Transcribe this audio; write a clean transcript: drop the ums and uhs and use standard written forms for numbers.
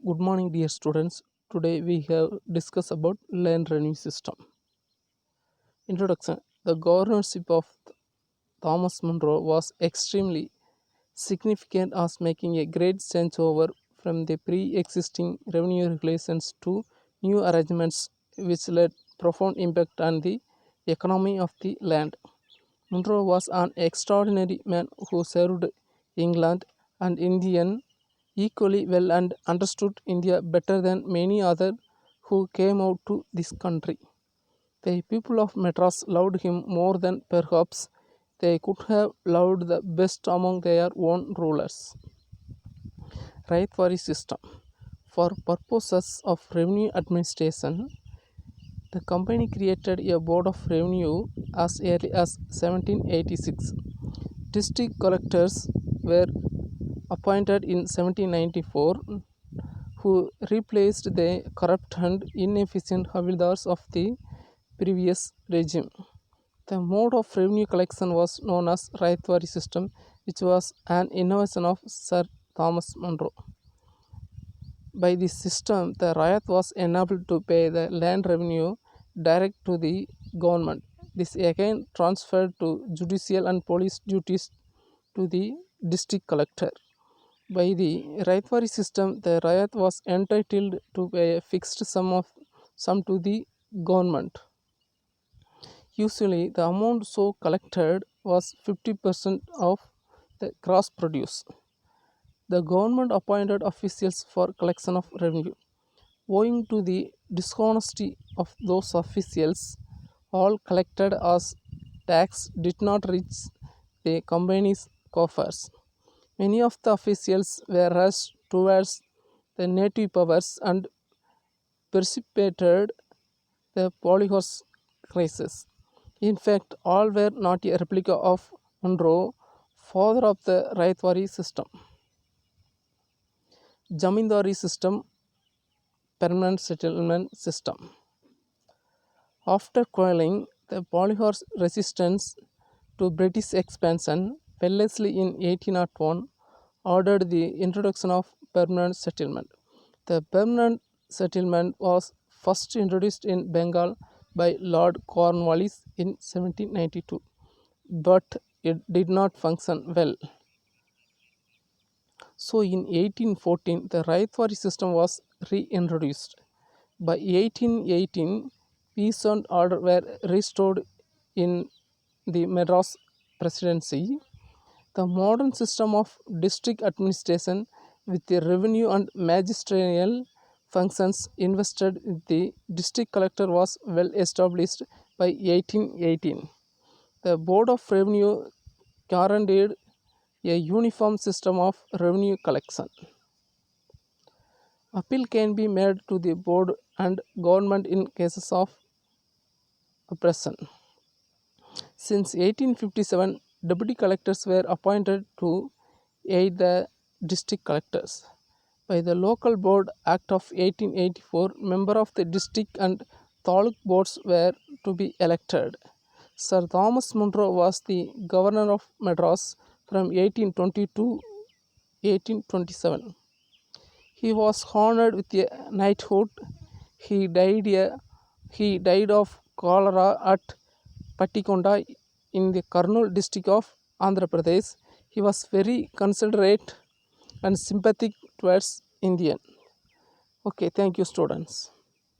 Good morning, dear students. Today we have discussed about land revenue system. Introduction: the governorship of Thomas Munro was extremely significant as making a great changeover from the pre-existing revenue regulations to new arrangements which led profound impact on the economy of the land. Munro was an extraordinary man who served England and Indian equally well and understood India better than many others who came out to this country. The people of Madras loved him more than perhaps they could have loved the best among their own rulers. Rayatwari system. For purposes of revenue administration, the company created a board of revenue as early as 1786. District collectors were appointed in 1794 who replaced the corrupt and inefficient havildars of the previous regime. The mode of revenue collection was known as Rayatwari system, which was an innovation of Sir Thomas Munro. By this system, the Rayat was enabled to pay the land revenue direct to the government. This again transferred to judicial and police duties to the district collector. By the Rayatwari system, the Rayat was entitled to pay a fixed sum to the government. Usually, the amount so collected was 50% of the gross produce. The government appointed officials for collection of revenue. Owing to the dishonesty of those officials, all collected as tax did not reach the company's coffers. Many of the officials were rushed towards the native powers and precipitated the polyhorse crisis. In fact, all were not a replica of Munro, father of the Rayatwari system. Jamindari system, permanent settlement system. After quelling the polyhorse resistance to British expansion, Wellesley in 1801 ordered the introduction of permanent settlement. The permanent settlement was first introduced in Bengal by Lord Cornwallis in 1792, but it did not function well. So in 1814, the Rayatwari system was reintroduced. By 1818, peace and order were restored in the Madras Presidency. The modern system of district administration with the revenue and magisterial functions invested in the district collector was well established by 1818. The Board of Revenue guaranteed a uniform system of revenue collection. Appeal can be made to the board and government in cases of oppression. Since 1857, deputy collectors were appointed to aid the district collectors. By the Local Board Act of 1884, members of the district and taluk boards were to be elected. Sir Thomas Munro was the governor of Madras from 1820 to 1827. He was honored with a knighthood. He died of cholera at Patikonda in the Kurnool district of Andhra Pradesh. He was very considerate and sympathetic towards Indian. Okay, thank you, students.